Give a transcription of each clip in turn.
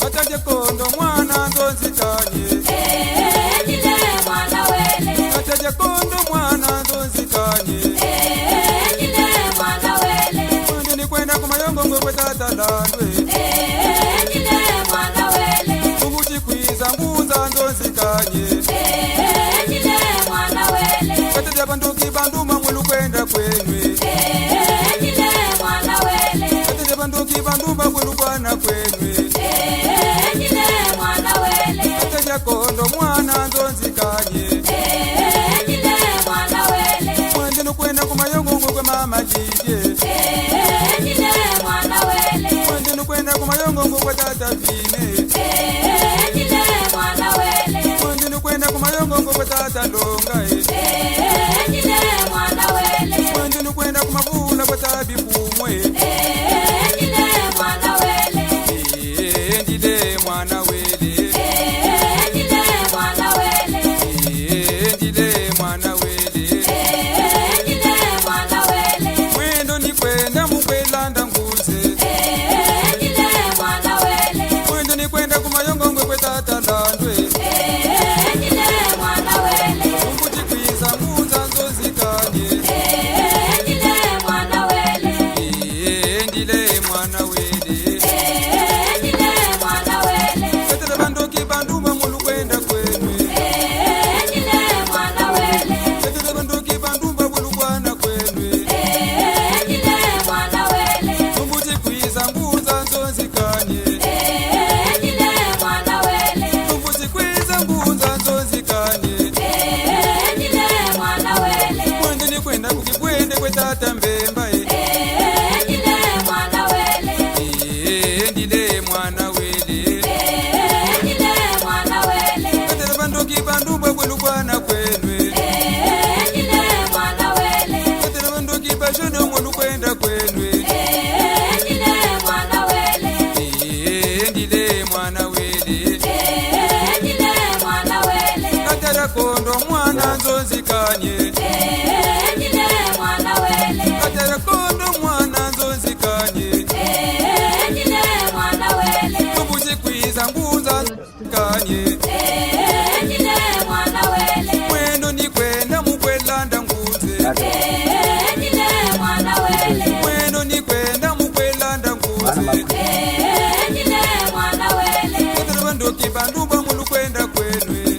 Kataje kondo mwana nzonzikanye Ndile mwana wele Kataje kondo mwana nzonzikanye Ndile mwana wele Mwende ni kwenda kumayongo ngwe tata landwe Ndile mwana wele Umuchi kwiza nguza nzonzikanye Ndile mwana wele Kataje banduki banduma mwelu kwenda kwenwe Ndile mwana wele Kataje banduki banduma mwelu kwana kwenwe Ndile mwana wele Kataje kondo mwana nzonzikanye Ndile mwana wele Mwende ni kwenda kumayongo ngwe mama jije Ndile mwana wele Mwende ni kwenda kumayongo ngwe tata vine Ndile mwana wele Mwende ni kwenda kumayongo ngwe tata longa Ndile mwana wele Mwende ni kwenda kumavula kwa tabi kumwe Ndile mwana wele Ndile mwana wele Ndile mwana wele Ndile mwana wele Ndile mwana wele Mwendo ni kwenda mukwelanda nguze Ndile mwana wele Mwendo ni kwenda kumayongo ngwe tata landwe Ndile mwana wele Mbuti kwiza nguza nzozikanye Ndile mwana wele Ndile mwana wele Ndile mwana wele Katele bandoki banduma mulu kwenda kwenwe Ndile mwana wele Katele bandoki banduma mulu kwana kwenwe Ndile mwana wele Mbuti kwiza nguza nzozikanye Ndile mwana wele Mbuti kwiza nguza nzozikanye Ndile mwana wele Mwende ni kwenda kukibwende kwe tata mbemba Ndile mwana wele Ndile mwana wele Ndile mwana wele Katele bandoki banduma kwelu kwana kwenwe Ndile mwana wele Katele bandoki bashone mulu kwenda kwenwe Ndile mwana wele Ndile mwana wele Ndile mwana wele Katele kondo mwana nzonzikanye Ndile mwana wele Katele kondo mwana nzonzikanye Ndile mwana wele Mbuti kwiza nguza nzonzikanye Ndile mwana wele Mwendo ni kwenda mukwelanda nguze Ndile mwana wele Mwendo ni kwenda mukwelanda nguze Ndile mwana wele Katele bandoki bandumba mulu kwenda kwenwe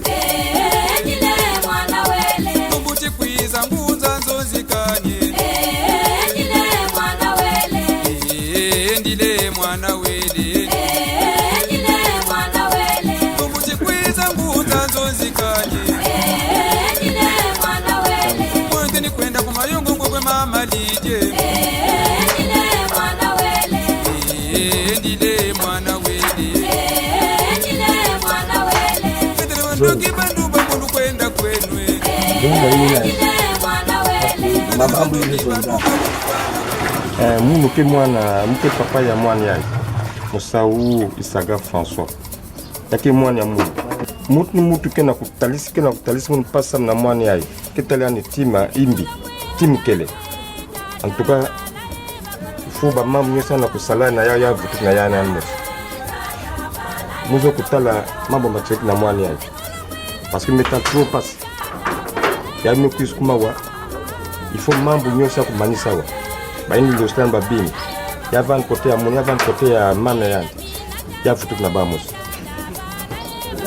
Ndile mwana wele Mbuti kwiza nguza nzonzikanye Ndile mwana wele Ndile mwana wele Ndile mwana wele Mbuti kwiza nguza nzonzikanye Ndile mwana wele Mwende ni kwenda kumayongo ngwe mama lije Ndile mwana wele Ndile mwana wele Ndile mwana wele Katele bandoki bandumba mulu kwenda kwenwe Ndile mwana wele Mababu yulizonda. Muke mwana, muke papa ya mwana ya Musau Isaga François. Yake mwana ya mutu kena kutalisi munu pasa na mwana ya ketale ani tima imbi timu kele. En tout cas, faut ba mamu nyosa na kusala na ya vutu na ya na mos. Muzo kutala mambo macheki na mwana ya. Parce que metan trop passe. Ya me kuskuma wa il faut mambo nyosa kumanisa wa baini lostan babini ya van côté ya mon ya van côté ya mama ya ya futu na bamos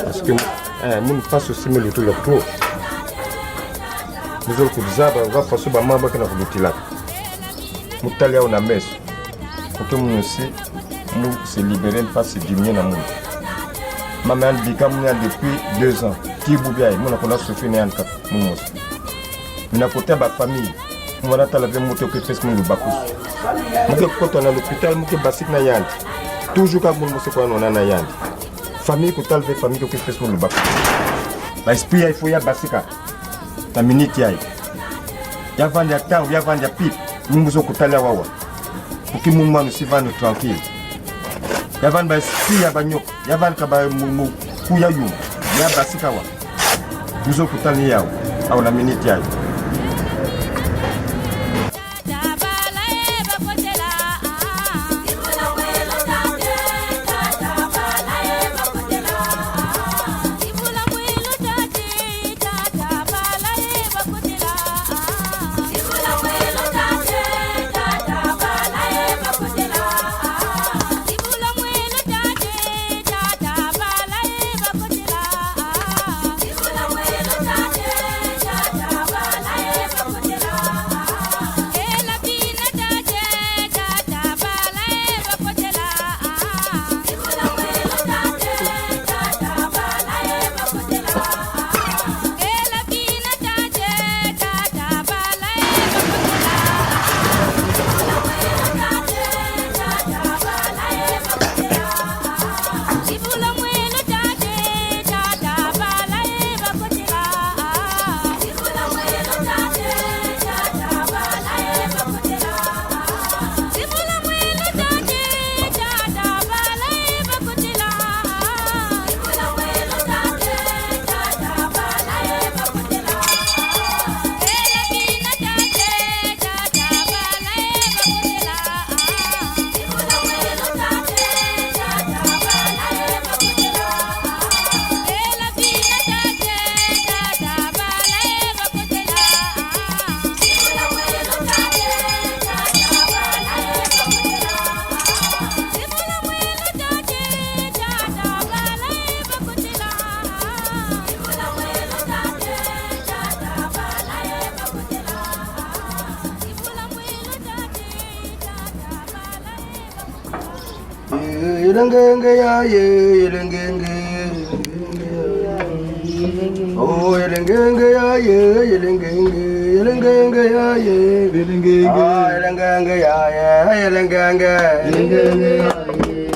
parce que mun passe aussi me le tout le trop nous autres kuzaba va passer ba mambo kana kubutila mutali au na meso pour mun aussi nous se libérer passe diminuer na mun mama elle dit comme depuis 2 ans qui boubia mon a kola souffrir na yanka mun na côté ba famille on va la vie moto que fait mon bakus muke koto na l'hôpital muke basik na yandi toujours ka mon mose ko na yandi famille ko talve famille que fait mon bakus ba esprit il faut ya basika na minute ya vanja tang ya vanja pip mungu zo kutala wawa uki mungu manu si vanu tranquille ya van ba esprit ya banyo ya van ka ba mu ku ya yu ya basika wa muzo kutali yao au na minute yayo Tabala elengenge ya ye elengenge oh elengenge ya ye elengenge elengenge ya ye elengenge ah elengenge ya ye elengenge elengenge ya ye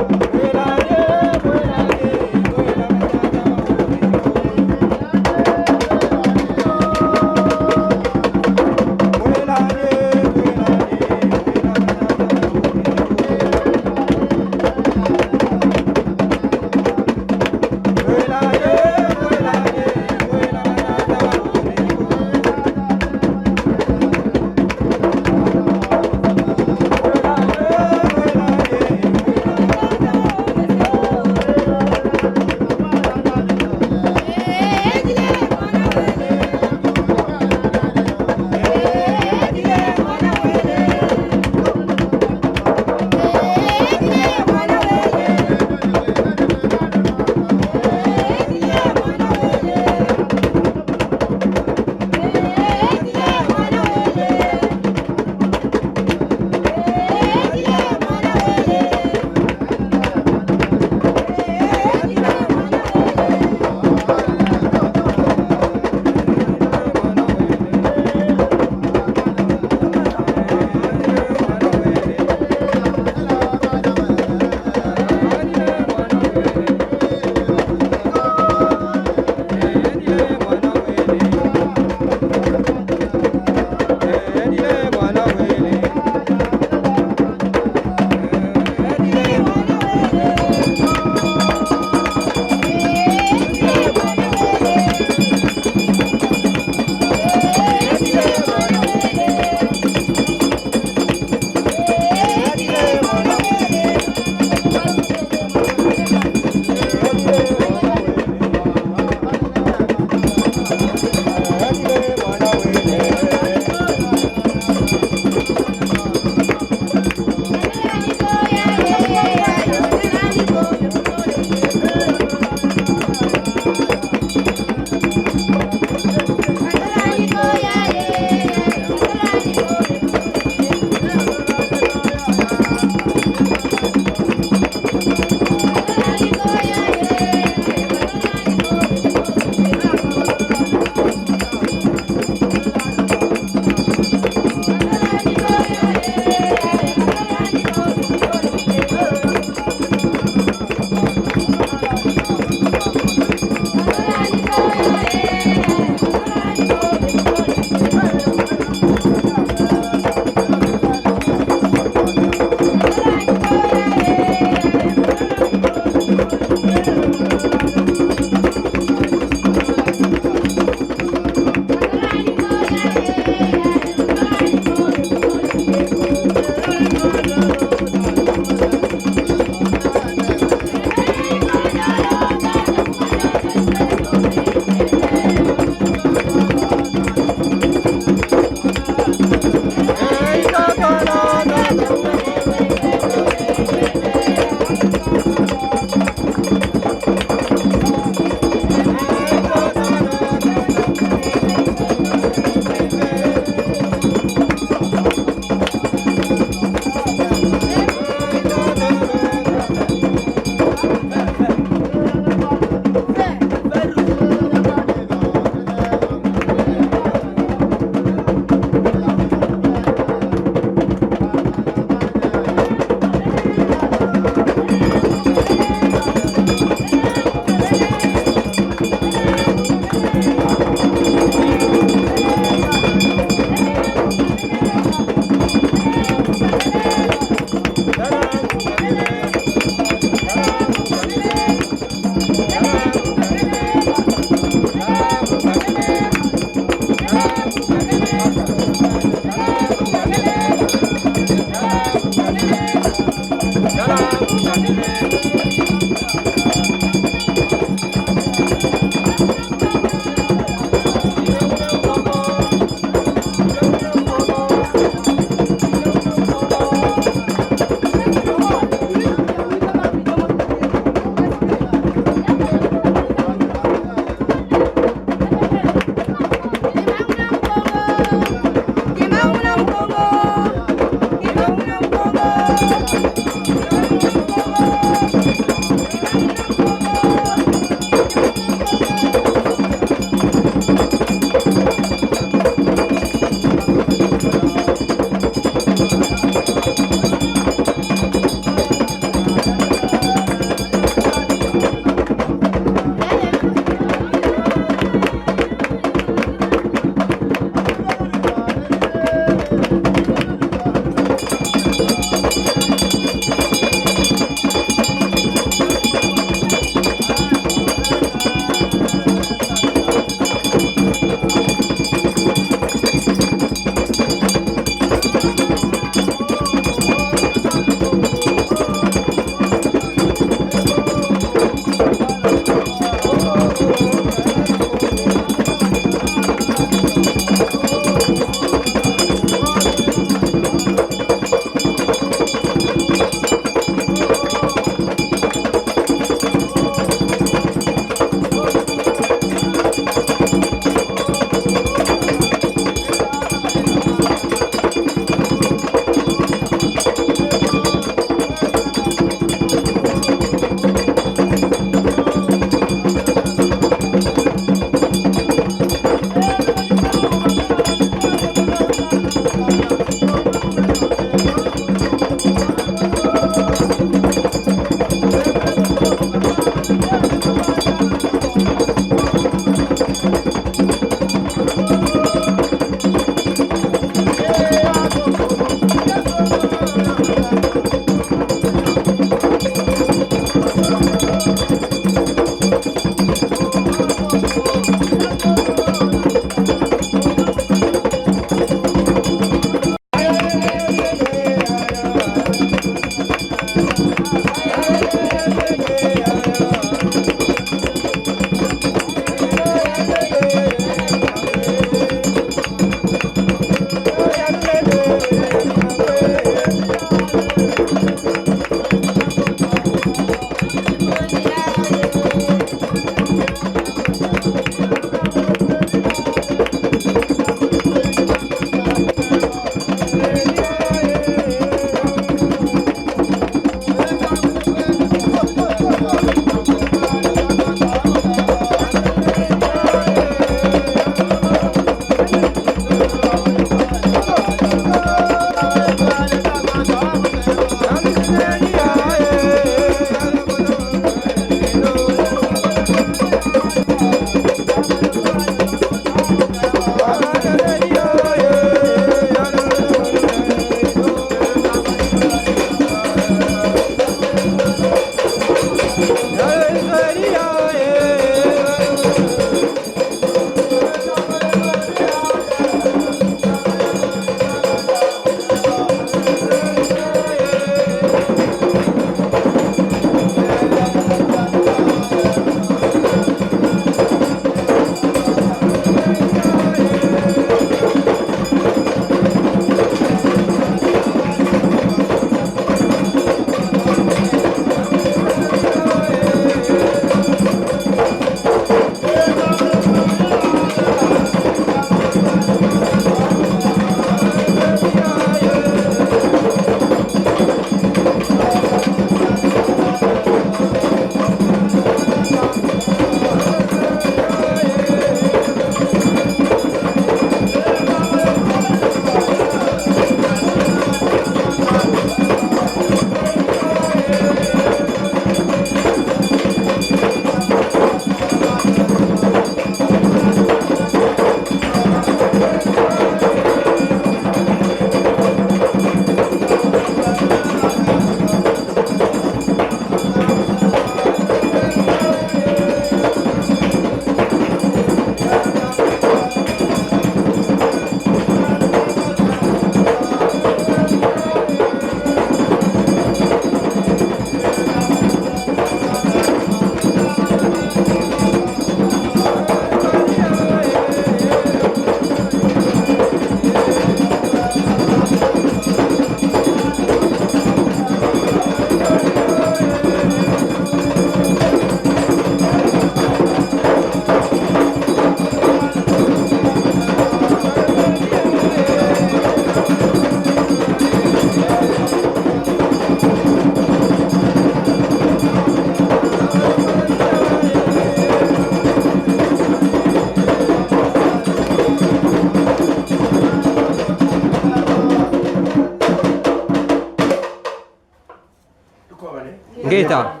Guetta.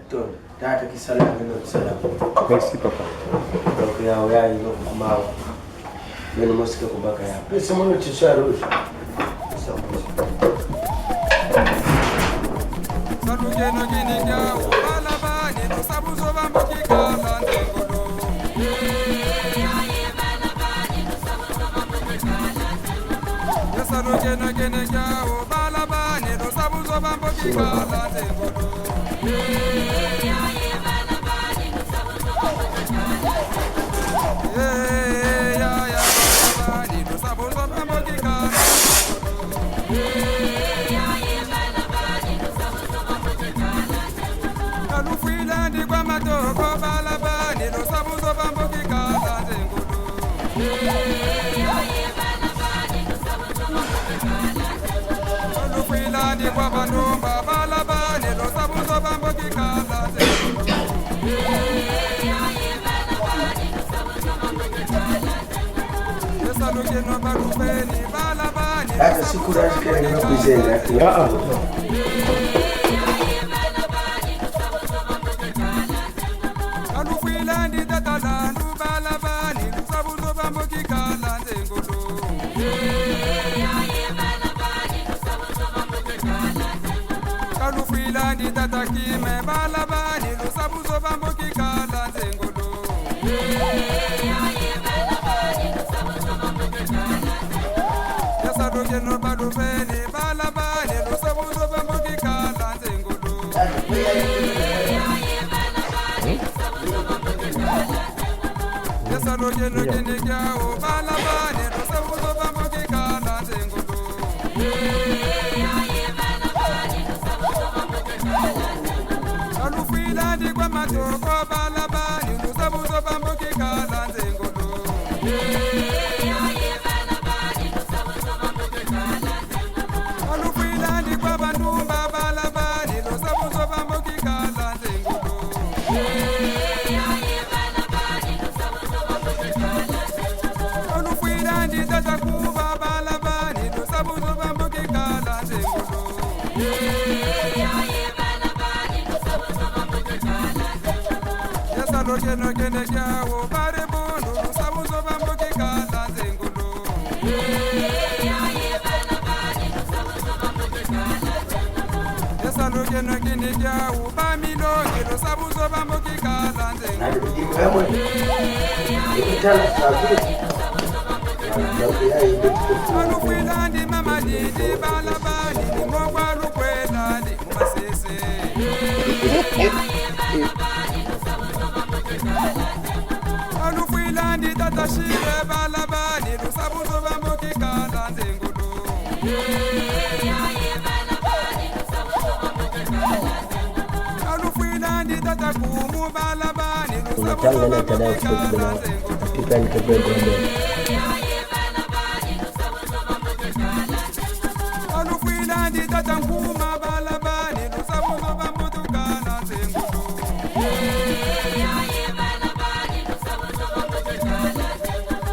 Attends, tata qui salam no salam. Merci papa. Donc ya ino kumawa. Meno mosika kubaka ya. Pesa mono chisharo. Salugeno giniga balabani lusabuzo bambukikala ndengolo. Salugeno giniga balabani lusabuzo bambukikala ndengolo. Alufilandi kwa matoko balabani lusabuzo bambukikala ndengolo. Alufilandi kwa banumba balabani lusabuzo bambukikala ndengolo. Salugeno balubeni balabani Hata sikuraji kile nimekuzenga. Alufilandi tatalandu balabani lusabuzo bambukikala ndengolo. Alufilandi tatakime balabani lusabuzo bambukikala ndengolo. Salugeno balubeni balabani lusabuzo bambukikala ndengolo. Salugeno ginigawo balabani lusabuzo bambukikala ndengolo. Alufilandi kwa matoko balabani lusabuzo bambukikala ndengolo. Alufilandi kwa banumba balabani lusabuzo bambukikala ndengolo. Alufilandi tatakuba balabani lusabuzo bambukikala ndengolo. Salugeno ginigawo barebundu lusabuzo bambukikala ndengolo. Salugeno ginigawo bamilongi lusabuzo bambukikala ndengolo. Alufilandi mamalidi balabani nimogwa lukwelandi mumasese. Alufilandi tatashire balabani lusabuzo bambukikala ndengolo. Alufilandi tatakumu balabani lusabuzo bambukikala ndengolo.